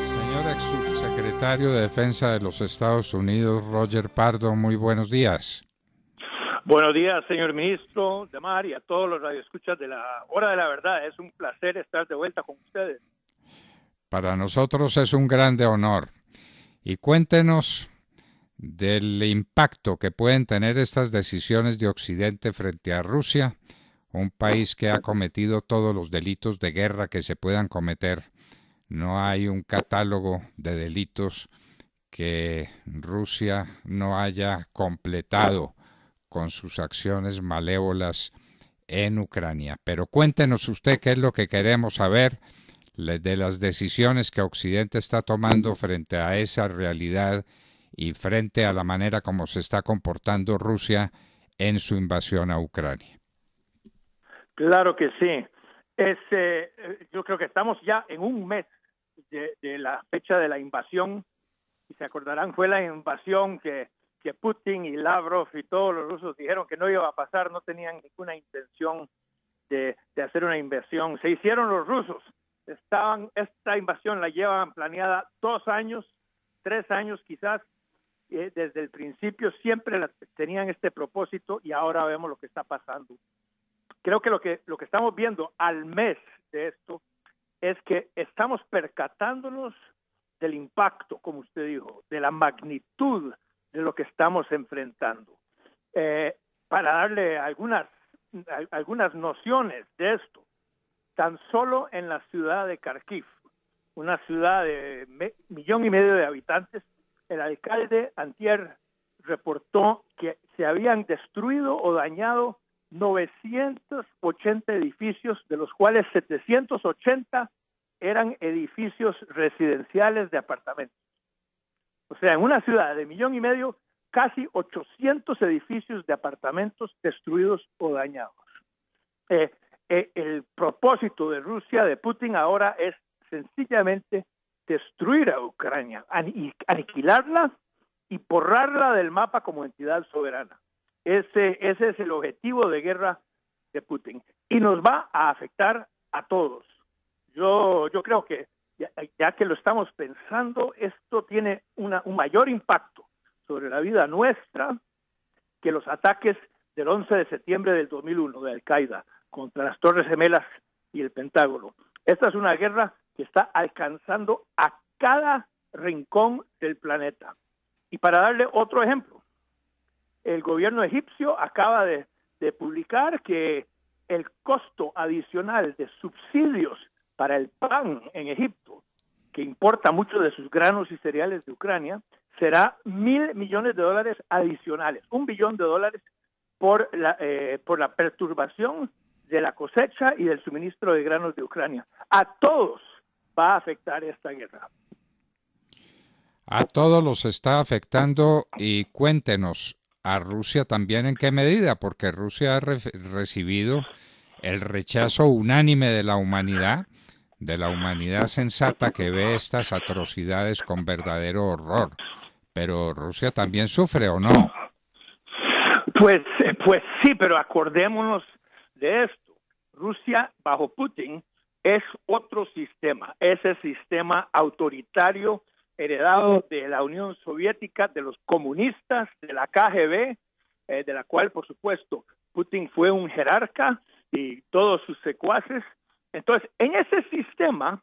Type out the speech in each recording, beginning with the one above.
Señor ex subsecretario de Defensa de los Estados Unidos, Roger Pardo, muy buenos días. Buenos días, señor ministro Damar, y a todos los radioescuchas de la Hora de la Verdad. Es un placer estar de vuelta con ustedes. Para nosotros es un grande honor. Y cuéntenos del impacto que pueden tener estas decisiones de Occidente frente a Rusia, un país que ha cometido todos los delitos de guerra que se puedan cometer. No hay un catálogo de delitos que Rusia no haya completado con sus acciones malévolas en Ucrania. Pero cuéntenos usted qué es lo que queremos saber de las decisiones que Occidente está tomando frente a esa realidad y frente a la manera como se está comportando Rusia en su invasión a Ucrania. Claro que sí. Yo creo que estamos ya en un mes de la fecha de la invasión, y se acordarán, fue la invasión que Putin y Lavrov y todos los rusos dijeron que no iba a pasar, no tenían ninguna intención de hacer una invasión. Se hicieron los rusos. Esta invasión la llevan planeada 2 años, 3 años quizás. Desde el principio siempre tenían este propósito y ahora vemos lo que está pasando. Creo que lo que estamos viendo al mes de esto es que estamos percatándonos del impacto, como usted dijo, de la magnitud de lo que estamos enfrentando. Para darle algunas nociones de esto, tan solo en la ciudad de Kharkiv, una ciudad de 1,5 millones de habitantes, el alcalde antier reportó que se habían destruido o dañado 980 edificios, de los cuales 780 eran edificios residenciales de apartamentos. O sea, en una ciudad de 1,5 millones, casi 800 edificios de apartamentos destruidos o dañados. El propósito de Rusia, de Putin ahora, es sencillamente destruir a Ucrania, aniquilarla y borrarla del mapa como entidad soberana. Ese es el objetivo de guerra de Putin. Y nos va a afectar a todos. Yo creo que, ya que lo estamos pensando, esto tiene un mayor impacto sobre la vida nuestra que los ataques del 11 de septiembre del 2001 de Al-Qaeda contra las Torres Gemelas y el Pentágono. Esta es una guerra que está alcanzando a cada rincón del planeta. Y para darle otro ejemplo, el gobierno egipcio acaba de publicar que el costo adicional de subsidios para el pan en Egipto, que importa mucho de sus granos y cereales de Ucrania, será $1,000 millones adicionales, $1 billón por la perturbación de la cosecha y del suministro de granos de Ucrania. A todos va a afectar esta guerra. A todos los está afectando y cuéntenos, a Rusia también en qué medida, porque Rusia ha recibido el rechazo unánime de la humanidad sensata que ve estas atrocidades con verdadero horror. Pero Rusia también sufre, ¿o no? Pues sí, pero acordémonos de esto. Rusia, bajo Putin, es otro sistema, ese sistema autoritario heredado de la Unión Soviética, de los comunistas, de la KGB, de la cual, por supuesto, Putin fue un jerarca y todos sus secuaces. Entonces, en ese sistema,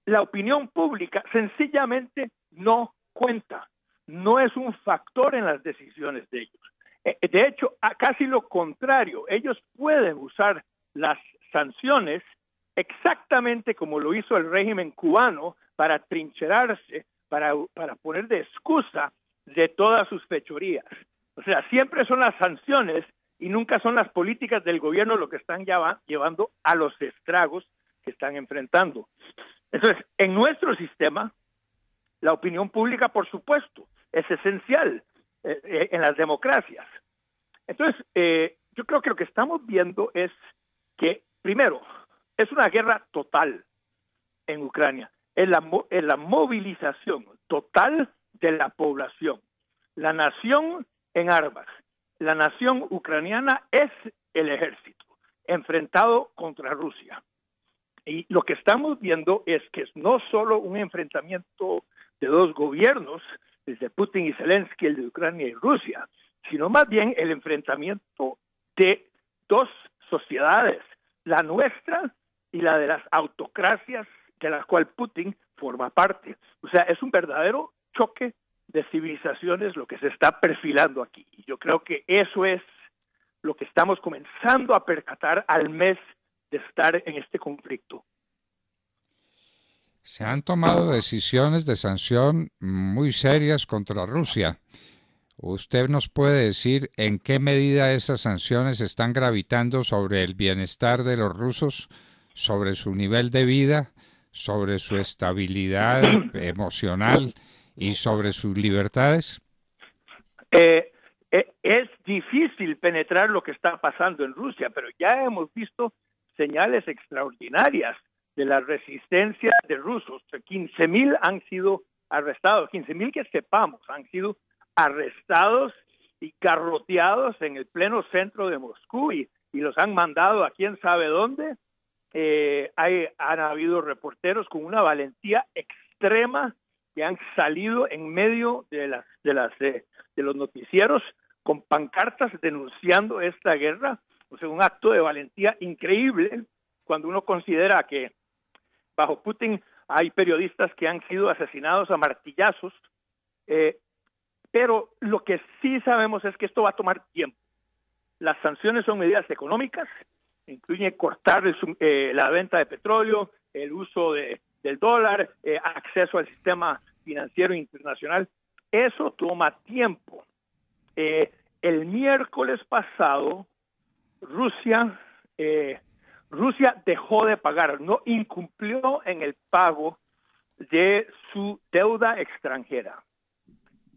la opinión pública sencillamente no cuenta, no es un factor en las decisiones de ellos. De hecho, casi lo contrario, ellos pueden usar las sanciones exactamente como lo hizo el régimen cubano para trincherarse, para poner de excusa de todas sus fechorías. O sea, siempre son las sanciones y nunca son las políticas del gobierno lo que están llevando a los estragos que están enfrentando. Entonces, en nuestro sistema, la opinión pública, por supuesto, es esencial en las democracias. Entonces, yo creo que lo que estamos viendo es que, primero, es una guerra total en Ucrania, es la movilización total de la población. La nación en armas, la nación ucraniana es el ejército enfrentado contra Rusia. Y lo que estamos viendo es que es no solo un enfrentamiento de dos gobiernos, desde Putin y Zelensky, el de Ucrania y Rusia, sino más bien el enfrentamiento de dos sociedades, la nuestra y la de las autocracias de la cual Putin forma parte. O sea, es un verdadero choque de civilizaciones lo que se está perfilando aquí. Y yo creo que eso es lo que estamos comenzando a percatar al mes de estar en este conflicto. Se han tomado decisiones de sanción muy serias contra Rusia. ¿Usted nos puede decir en qué medida esas sanciones están gravitando sobre el bienestar de los rusos, sobre su nivel de vida, sobre su estabilidad emocional y sobre sus libertades? Es difícil penetrar lo que está pasando en Rusia, pero ya hemos visto señales extraordinarias de la resistencia de rusos. 15,000 han sido arrestados, 15,000 que sepamos han sido arrestados y garroteados en el pleno centro de Moscú y los han mandado a quién sabe dónde. Han habido reporteros con una valentía extrema que han salido en medio de los noticieros con pancartas denunciando esta guerra. O sea, un acto de valentía increíble cuando uno considera que bajo Putin hay periodistas que han sido asesinados a martillazos, pero lo que sí sabemos es que esto va a tomar tiempo. Las sanciones son medidas económicas, incluye cortar la venta de petróleo, el uso del dólar, acceso al sistema financiero internacional. Eso toma tiempo. El miércoles pasado, Rusia dejó de pagar, no incumplió en el pago de su deuda extranjera.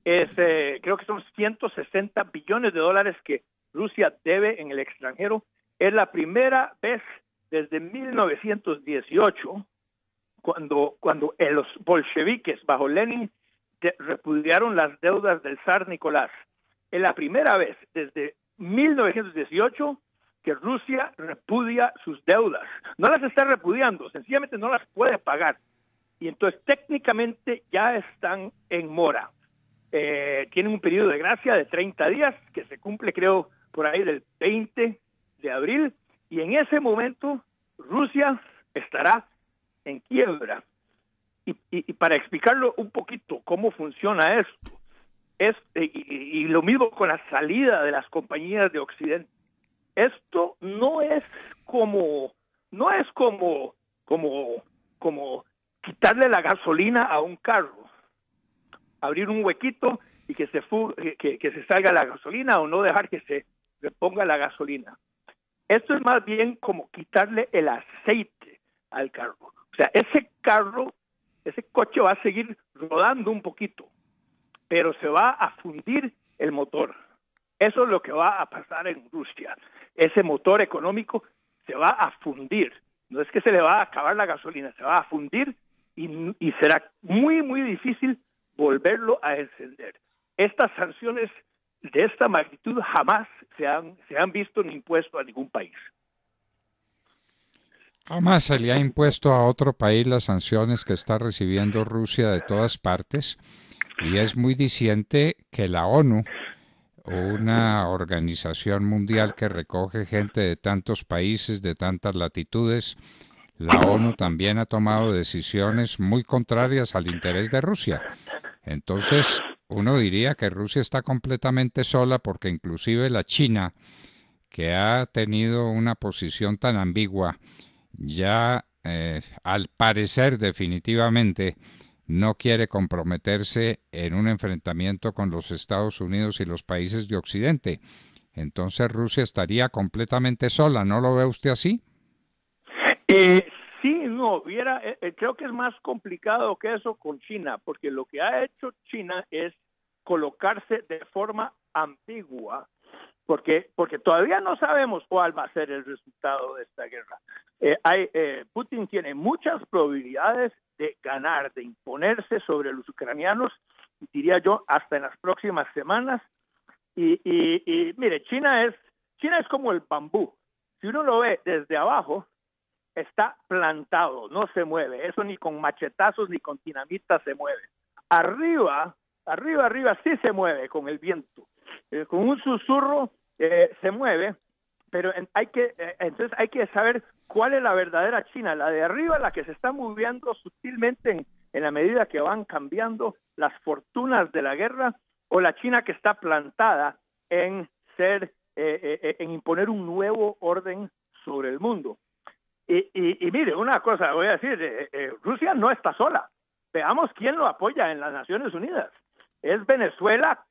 Creo que son 160 billones de dólares que Rusia debe en el extranjero. Es la primera vez desde 1918 cuando los bolcheviques bajo Lenin repudiaron las deudas del zar Nicolás. Es la primera vez desde 1918 que Rusia repudia sus deudas. No las está repudiando, sencillamente no las puede pagar. Y entonces técnicamente ya están en mora. Tienen un periodo de gracia de 30 días que se cumple, creo, por ahí del 20 de abril. Y en ese momento Rusia estará en quiebra. Y para explicarlo un poquito cómo funciona esto, y lo mismo con la salida de las compañías de Occidente. Esto no es como quitarle la gasolina a un carro, abrir un huequito y que se salga la gasolina o no dejar que se reponga la gasolina. Esto es más bien como quitarle el aceite al carro. O sea, ese coche va a seguir rodando un poquito, pero se va a fundir el motor. Eso es lo que va a pasar en Rusia. Ese motor económico se va a fundir. No es que se le va a acabar la gasolina, se va a fundir y será muy, muy difícil volverlo a encender. Estas sanciones de esta magnitud jamás se han visto ni impuesto a ningún país. Jamás se le ha impuesto a otro país las sanciones que está recibiendo Rusia de todas partes, y es muy diciente que la ONU, una organización mundial que recoge gente de tantos países, de tantas latitudes, la ONU también ha tomado decisiones muy contrarias al interés de Rusia. Entonces, uno diría que Rusia está completamente sola porque inclusive la China, que ha tenido una posición tan ambigua, ya al parecer definitivamente no quiere comprometerse en un enfrentamiento con los Estados Unidos y los países de Occidente. Entonces Rusia estaría completamente sola, ¿no lo ve usted así? Sí, no, creo que es más complicado que eso con China, porque lo que ha hecho China es colocarse de forma ambigua, porque todavía no sabemos cuál va a ser el resultado de esta guerra. Putin tiene muchas probabilidades de ganar, de imponerse sobre los ucranianos, diría yo, hasta en las próximas semanas. Y mire, China es como el bambú. Si uno lo ve desde abajo, está plantado, no se mueve. Eso ni con machetazos ni con dinamita se mueve. Arriba sí se mueve con el viento. Con un susurro se mueve, pero entonces hay que saber cuál es la verdadera China, la de arriba, la que se está moviendo sutilmente en la medida que van cambiando las fortunas de la guerra, o la China que está plantada en en imponer un nuevo orden sobre el mundo. Y mire, una cosa voy a decir, Rusia no está sola. Veamos quién lo apoya en las Naciones Unidas. Es Venezuela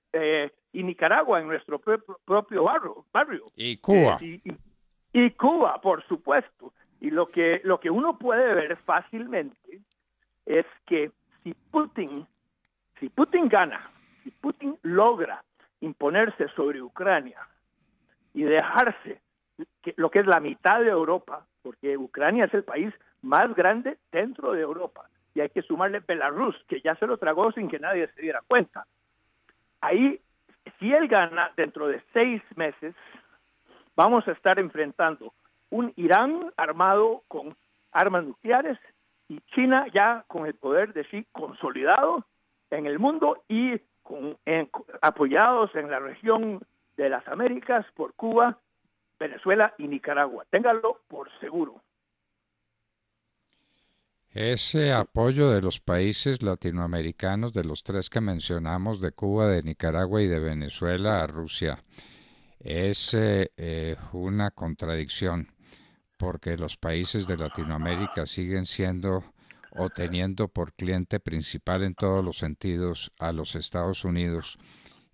y Nicaragua en nuestro propio barrio. Y Cuba. Y Cuba, por supuesto. Y lo que uno puede ver fácilmente es que si Putin gana, si Putin logra imponerse sobre Ucrania y dejarse lo que es la mitad de Europa, porque Ucrania es el país más grande dentro de Europa, y hay que sumarle Belarus, que ya se lo tragó sin que nadie se diera cuenta. Ahí, si él gana, dentro de 6 meses, vamos a estar enfrentando un Irán armado con armas nucleares y China ya con el poder de Xi consolidado en el mundo y apoyados en la región de las Américas por Cuba, Venezuela y Nicaragua. Ténganlo por seguro. Ese apoyo de los países latinoamericanos, de los 3 que mencionamos, de Cuba, de Nicaragua y de Venezuela a Rusia, es una contradicción, porque los países de Latinoamérica siguen siendo o teniendo por cliente principal en todos los sentidos a los Estados Unidos,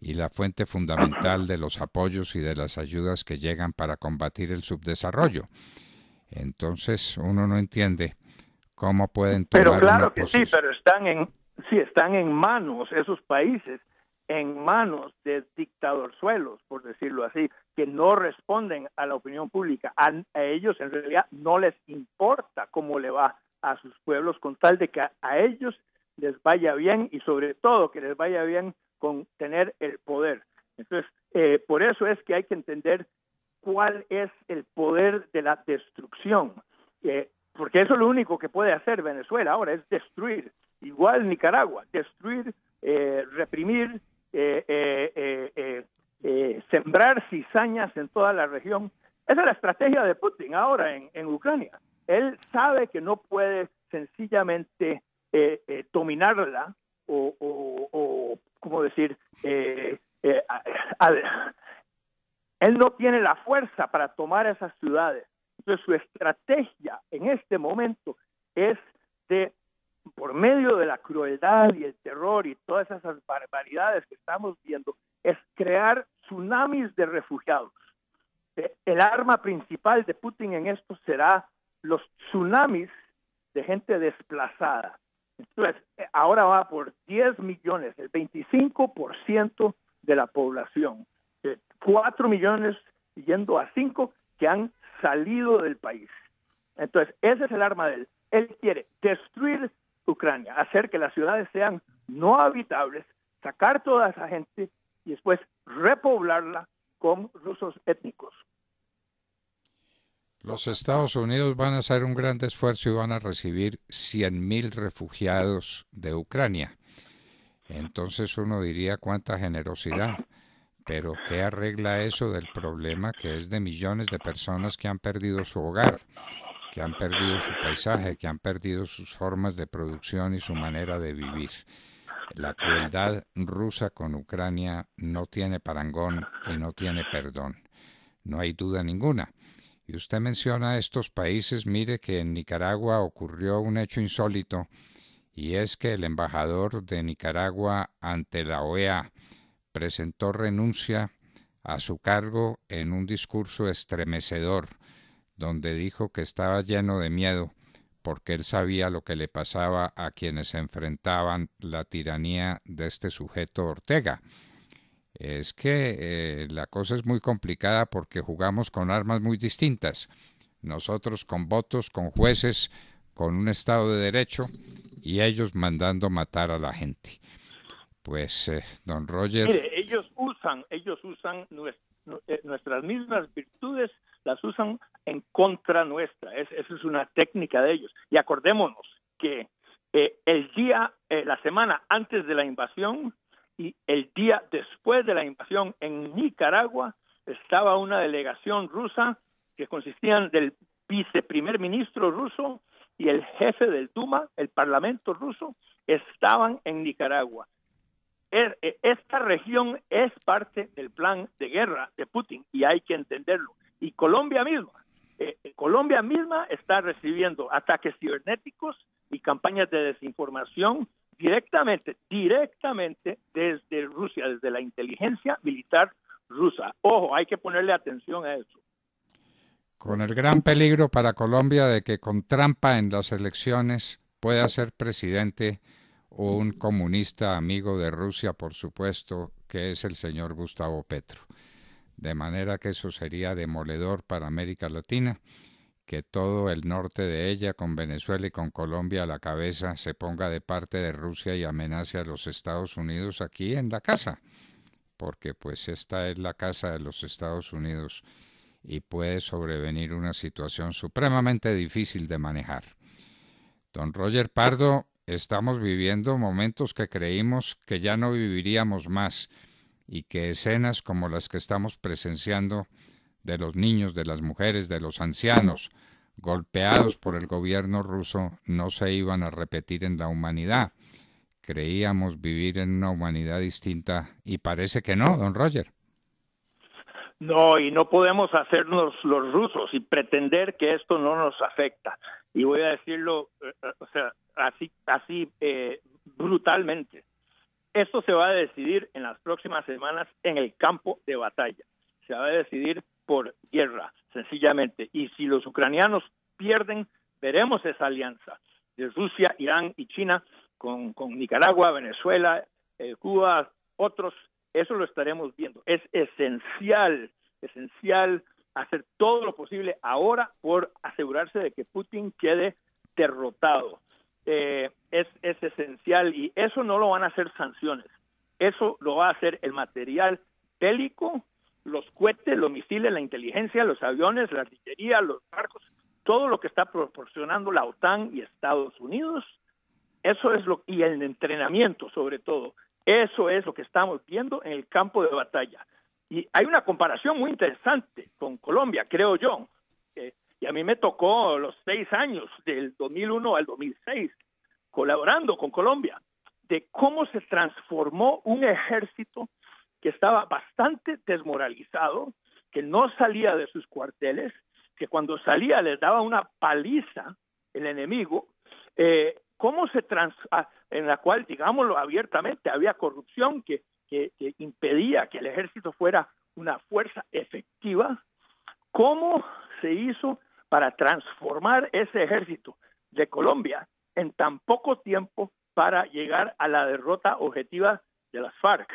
y la fuente fundamental de los apoyos y de las ayudas que llegan para combatir el subdesarrollo. Entonces uno no entiende cómo pueden tomar pero claro una que posición. sí, pero están en manos esos países, en manos de dictadorzuelos, por decirlo así, que no responden a la opinión pública. A ellos en realidad no les importa cómo le va a sus pueblos, con tal de que a ellos les vaya bien, y sobre todo que les vaya bien con tener el poder. Entonces, por eso es que hay que entender cuál es el poder de la destrucción, porque eso es lo único que puede hacer Venezuela ahora, es destruir. Igual Nicaragua, destruir, reprimir, sembrar cizañas en toda la región. Esa es la estrategia de Putin ahora en Ucrania. Él sabe que no puede sencillamente dominarla o ¿cómo decir? Él no tiene la fuerza para tomar esas ciudades. Entonces su estrategia en este momento es por medio de la crueldad y el terror y todas esas barbaridades que estamos viendo, es crear tsunamis de refugiados. El arma principal de Putin en esto será los tsunamis de gente desplazada. Entonces, ahora va por 10 millones, el 25% de la población. 4 millones yendo a 5 que han salido del país. Entonces, ese es el arma de él. Él quiere destruir Ucrania, hacer que las ciudades sean no habitables, sacar toda esa gente y después repoblarla con rusos étnicos. Los Estados Unidos van a hacer un gran esfuerzo y van a recibir 100.000 refugiados de Ucrania. Entonces uno diría cuánta generosidad, pero ¿qué arregla eso del problema que es de millones de personas que han perdido su hogar, que han perdido su paisaje, que han perdido sus formas de producción y su manera de vivir? La crueldad rusa con Ucrania no tiene parangón y no tiene perdón, no hay duda ninguna. Y usted menciona estos países, mire que en Nicaragua ocurrió un hecho insólito, y es que el embajador de Nicaragua ante la OEA presentó renuncia a su cargo en un discurso estremecedor, donde dijo que estaba lleno de miedo porque él sabía lo que le pasaba a quienes enfrentaban la tiranía de este sujeto Ortega. Es que la cosa es muy complicada porque jugamos con armas muy distintas. Nosotros con votos, con jueces, con un Estado de Derecho, y ellos mandando matar a la gente. Pues, don Roger... Mire, ellos usan nuestras mismas virtudes las usan en contra nuestra. Esa es una técnica de ellos. Y acordémonos que la semana antes de la invasión y el día después de la invasión en Nicaragua estaba una delegación rusa que consistían del viceprimer ministro ruso y el jefe del Duma, el parlamento ruso, estaban en Nicaragua. Esta región es parte del plan de guerra de Putin y hay que entenderlo. Y Colombia misma está recibiendo ataques cibernéticos y campañas de desinformación directamente desde Rusia, desde la inteligencia militar rusa. Ojo, hay que ponerle atención a eso. Con el gran peligro para Colombia de que con trampa en las elecciones pueda ser presidente un comunista amigo de Rusia, por supuesto, que es el señor Gustavo Petro. De manera que eso sería demoledor para América Latina, que todo el norte de ella, con Venezuela y con Colombia a la cabeza, se ponga de parte de Rusia y amenace a los Estados Unidos aquí en la casa, porque pues esta es la casa de los Estados Unidos y puede sobrevenir una situación supremamente difícil de manejar. Don Roger Pardo, estamos viviendo momentos que creímos que ya no viviríamos más y que escenas como las que estamos presenciando de los niños, de las mujeres, de los ancianos golpeados por el gobierno ruso no se iban a repetir en la humanidad. Creíamos vivir en una humanidad distinta y parece que no, don Roger. No, y no podemos hacernos los rusos y pretender que esto no nos afecta. Y voy a decirlo así brutalmente. Esto se va a decidir en las próximas semanas en el campo de batalla. Se va a decidir por guerra, sencillamente. Y si los ucranianos pierden, veremos esa alianza de Rusia, Irán y China con Nicaragua, Venezuela, Cuba, otros. Eso lo estaremos viendo. Es esencial hacer todo lo posible ahora por asegurarse de que Putin quede derrotado. Es esencial y eso no lo van a hacer sanciones. Eso lo va a hacer el material bélico, los cohetes, los misiles, la inteligencia, los aviones, la artillería, los barcos, todo lo que está proporcionando la OTAN y Estados Unidos. Eso es y el entrenamiento sobre todo. Eso es lo que estamos viendo en el campo de batalla. Y hay una comparación muy interesante con Colombia, creo yo. Y a mí me tocó los 6 años, del 2001 al 2006, colaborando con Colombia, de cómo se transformó un ejército que estaba bastante desmoralizado, que no salía de sus cuarteles, que cuando salía les daba una paliza el enemigo, en la cual, digámoslo abiertamente, había corrupción que impedía que el ejército fuera una fuerza efectiva. ¿Cómo se hizo para transformar ese ejército de Colombia en tan poco tiempo para llegar a la derrota objetiva de las FARC?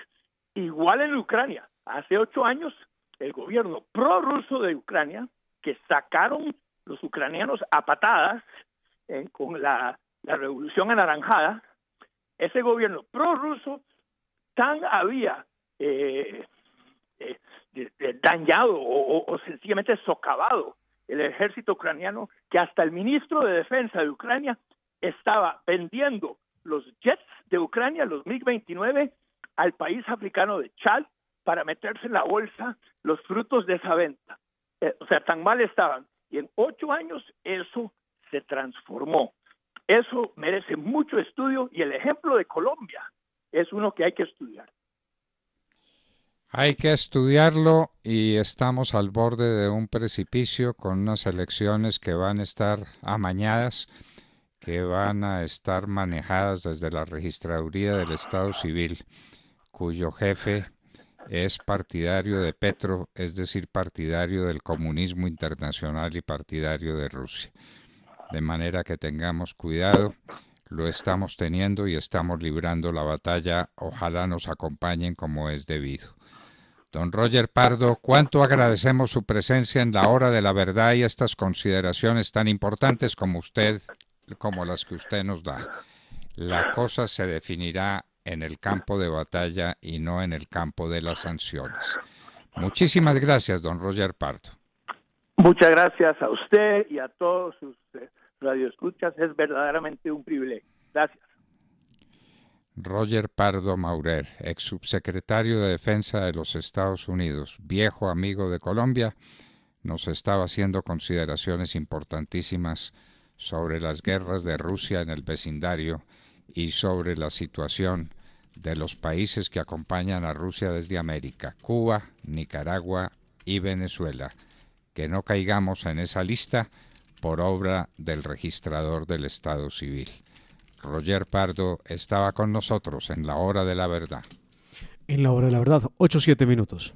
Igual en Ucrania, hace 8 años, el gobierno prorruso de Ucrania, que sacaron los ucranianos a patadas con la revolución anaranjada, ese gobierno prorruso tan había dañado o sencillamente socavado el ejército ucraniano que hasta el ministro de Defensa de Ucrania estaba vendiendo los jets de Ucrania, los MiG-29, al país africano de Chad para meterse en la bolsa los frutos de esa venta. O sea, tan mal estaban. Y en 8 años eso se transformó. Eso merece mucho estudio y el ejemplo de Colombia es uno que hay que estudiar. Hay que estudiarlo y estamos al borde de un precipicio con unas elecciones que van a estar amañadas, que van a estar manejadas desde la Registraduría del Estado Civil, cuyo jefe es partidario de Petro, es decir, partidario del comunismo internacional y partidario de Rusia. De manera que tengamos cuidado, lo estamos teniendo y estamos librando la batalla, ojalá nos acompañen como es debido. Don Roger Pardo, cuánto agradecemos su presencia en la hora de la verdad y estas consideraciones tan importantes como las que usted nos da. La cosa se definirá en el campo de batalla y no en el campo de las sanciones. Muchísimas gracias, don Roger Pardo. Muchas gracias a usted y a todos sus radioescuchas. Es verdaderamente un privilegio. Gracias. Roger Pardo Maurer, ex subsecretario de Defensa de los Estados Unidos, viejo amigo de Colombia, nos estaba haciendo consideraciones importantísimas sobre las guerras de Rusia en el vecindario y sobre la situación de los países que acompañan a Rusia desde América, Cuba, Nicaragua y Venezuela. Que no caigamos en esa lista por obra del registrador del Estado Civil. Roger Pardo estaba con nosotros en la hora de la verdad. En la hora de la verdad, 8-7 minutos.